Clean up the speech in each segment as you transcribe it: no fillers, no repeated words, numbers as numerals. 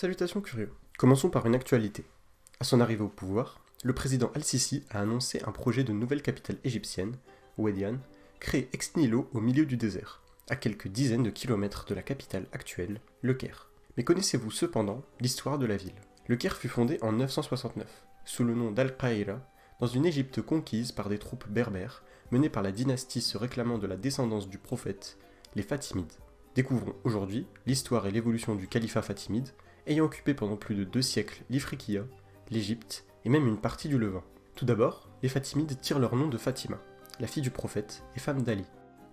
Salutations curieux. Commençons par une actualité. À son arrivée au pouvoir, le président Al-Sisi a annoncé un projet de nouvelle capitale égyptienne, Ouediane, créée ex nihilo au milieu du désert, à quelques dizaines de kilomètres de la capitale actuelle, Le Caire. Mais connaissez-vous cependant l'histoire de la ville? Le Caire fut fondé en 969, sous le nom d'Al-Qahira, dans une Égypte conquise par des troupes berbères menées par la dynastie se réclamant de la descendance du prophète, les Fatimides. Découvrons aujourd'hui l'histoire et l'évolution du califat fatimide, ayant occupé pendant plus de 2 siècles l'Ifriqiya, l'Égypte et même une partie du Levant. Tout d'abord, les Fatimides tirent leur nom de Fatima, la fille du prophète et femme d'Ali.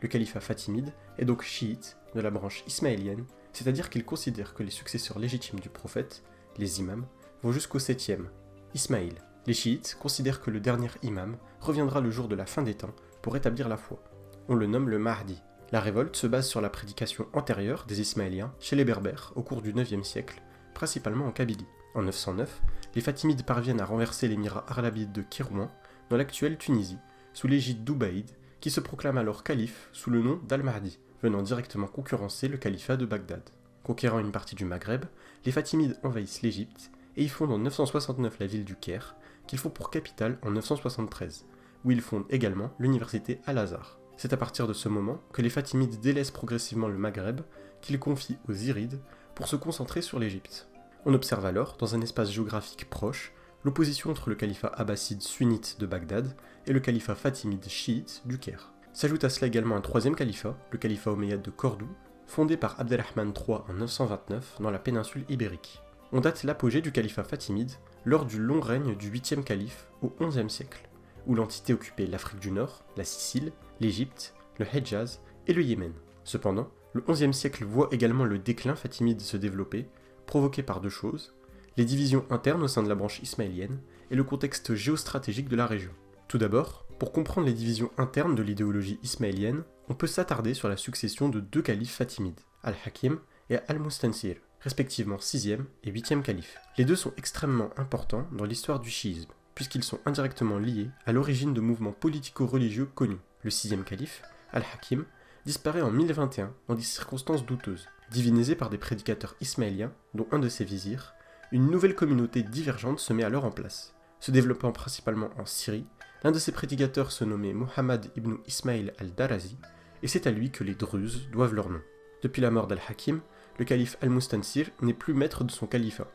Le califat fatimide est donc chiite de la branche ismaélienne, c'est-à-dire qu'il considère que les successeurs légitimes du prophète, les imams, vont jusqu'au 7e, Ismaïl. Les chiites considèrent que le dernier imam reviendra le jour de la fin des temps pour établir la foi. On le nomme le Mahdi. La révolte se base sur la prédication antérieure des Ismaéliens chez les Berbères au cours du 9e siècle, principalement en Kabylie. En 909, les Fatimides parviennent à renverser l'émirat arabide de Kérouan, dans l'actuelle Tunisie, sous l'égide d'Ubaïd, qui se proclame alors calife sous le nom d'Al-Mahdi, venant directement concurrencer le califat de Bagdad. Conquérant une partie du Maghreb, les Fatimides envahissent l'Égypte et y fondent en 969 la ville du Caire, qu'ils font pour capitale en 973, où ils fondent également l'université Al-Azhar. C'est à partir de ce moment que les Fatimides délaissent progressivement le Maghreb, qu'ils confient aux Zirides pour se concentrer sur l'Égypte. On observe alors, dans un espace géographique proche, l'opposition entre le califat abbasside sunnite de Bagdad et le califat fatimide chiite du Caire. S'ajoute à cela également un troisième califat, le califat omeyyade de Cordoue, fondé par Abdelrahman III en 929 dans la péninsule ibérique. On date l'apogée du califat fatimide lors du long règne du 8e calife au 11e siècle, où l'entité occupait l'Afrique du Nord, la Sicile, l'Égypte, le Hedjaz et le Yémen. Cependant, le 11e siècle voit également le déclin fatimide se développer, provoqué par deux choses, les divisions internes au sein de la branche ismaélienne et le contexte géostratégique de la région. Tout d'abord, pour comprendre les divisions internes de l'idéologie ismaélienne, on peut s'attarder sur la succession de deux califes fatimides, Al-Hakim et Al-Mustansir, respectivement 6e et 8e calife. Les deux sont extrêmement importants dans l'histoire du chiisme, puisqu'ils sont indirectement liés à l'origine de mouvements politico-religieux connus. Le 6e calife, Al-Hakim, disparaît en 1021 dans des circonstances douteuses. Divinisé par des prédicateurs ismaéliens, dont un de ses vizirs, une nouvelle communauté divergente se met alors en place. Se développant principalement en Syrie, l'un de ses prédicateurs se nommait Muhammad ibn Ismail al-Darazi, et c'est à lui que les Druzes doivent leur nom. Depuis la mort d'Al-Hakim, le calife Al-Mustansir n'est plus maître de son califat.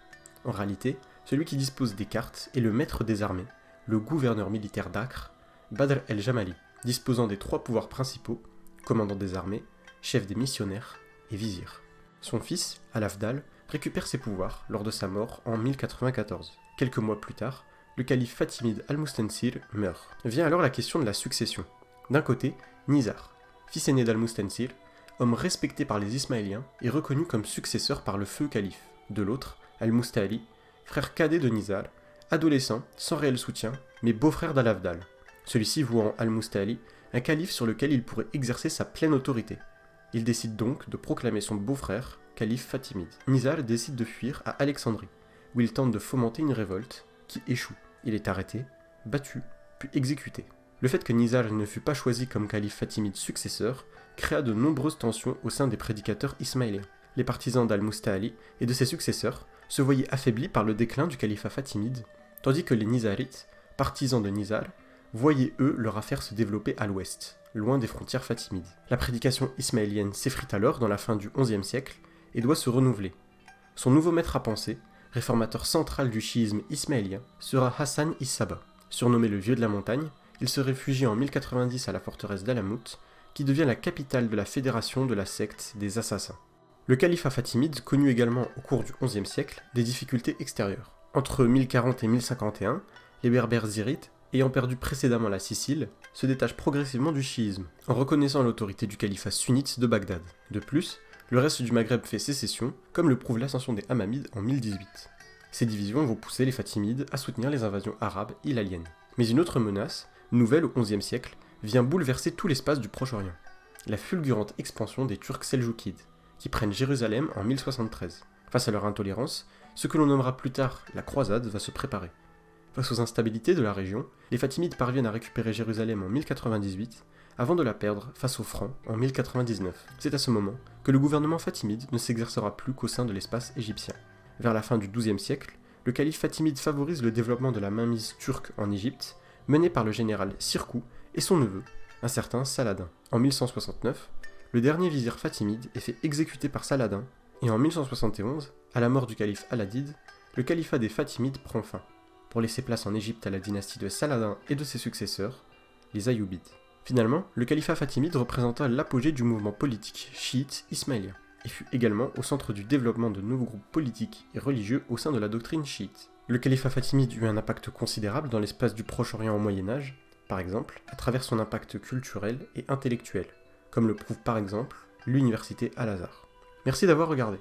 En réalité, celui qui dispose des cartes est le maître des armées, le gouverneur militaire d'Acre, Badr el-Jamali, disposant des 3 pouvoirs principaux, commandant des armées, chef des missionnaires et vizir. Son fils, Al-Afdal, récupère ses pouvoirs lors de sa mort en 1094. Quelques mois plus tard, le calife fatimide Al-Mustansir meurt. Vient alors la question de la succession. D'un côté, Nizar, fils aîné d'Al-Mustansir, homme respecté par les Ismaéliens et reconnu comme successeur par le feu calife. De l'autre, Al-Musta'ali, frère cadet de Nizar, adolescent, sans réel soutien, mais beau-frère d'Al-Afdal. Celui-ci voit en Al-Musta'ali un calife sur lequel il pourrait exercer sa pleine autorité. Il décide donc de proclamer son beau-frère calife fatimide. Nizar décide de fuir à Alexandrie, où il tente de fomenter une révolte qui échoue. Il est arrêté, battu, puis exécuté. Le fait que Nizar ne fut pas choisi comme calife fatimide successeur créa de nombreuses tensions au sein des prédicateurs ismaéliens. Les partisans d'Al-Musta'ali et de ses successeurs se voyaient affaiblis par le déclin du califat fatimide, tandis que les Nizarites, partisans de Nizar, voyaient eux leur affaire se développer à l'ouest, loin des frontières fatimides. La prédication ismaélienne s'effrite alors dans la fin du XIe siècle et doit se renouveler. Son nouveau maître à penser, réformateur central du chiisme ismaélien, sera Hassan is-Saba. Surnommé le Vieux de la Montagne, il se réfugie en 1090 à la forteresse d'Alamout, qui devient la capitale de la fédération de la secte des Assassins. Le califat fatimide connut également au cours du XIe siècle des difficultés extérieures. Entre 1040 et 1051, les Berbères zirites, ayant perdu précédemment la Sicile, se détachent progressivement du chiisme, en reconnaissant l'autorité du califat sunnite de Bagdad. De plus, le reste du Maghreb fait sécession, comme le prouve l'ascension des Hamamides en 1018. Ces divisions vont pousser les Fatimides à soutenir les invasions arabes hilaliennes. Mais une autre menace, nouvelle au XIe siècle, vient bouleverser tout l'espace du Proche-Orient. La fulgurante expansion des Turcs seljoukides, qui prennent Jérusalem en 1073. Face à leur intolérance, ce que l'on nommera plus tard la croisade va se préparer. Face aux instabilités de la région, les Fatimides parviennent à récupérer Jérusalem en 1098, avant de la perdre face aux Francs en 1099. C'est à ce moment que le gouvernement fatimide ne s'exercera plus qu'au sein de l'espace égyptien. Vers la fin du XIIe siècle, le calife fatimide favorise le développement de la mainmise turque en Égypte, menée par le général Sirkou et son neveu, un certain Saladin. En 1169, le dernier vizir fatimide est fait exécuter par Saladin, et en 1171, à la mort du calife Al-Adid, le califat des Fatimides prend fin, pour laisser place en Égypte à la dynastie de Saladin et de ses successeurs, les Ayyoubides. Finalement, le califat fatimide représenta l'apogée du mouvement politique chiite ismaélien, et fut également au centre du développement de nouveaux groupes politiques et religieux au sein de la doctrine chiite. Le califat fatimide eut un impact considérable dans l'espace du Proche-Orient au Moyen-Âge, par exemple, à travers son impact culturel et intellectuel, comme le prouve par exemple l'université Al-Azhar. Merci d'avoir regardé.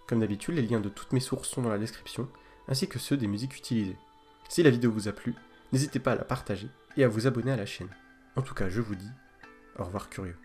Comme d'habitude, les liens de toutes mes sources sont dans la description, ainsi que ceux des musiques utilisées. Si la vidéo vous a plu, n'hésitez pas à la partager et à vous abonner à la chaîne. En tout cas, je vous dis au revoir curieux.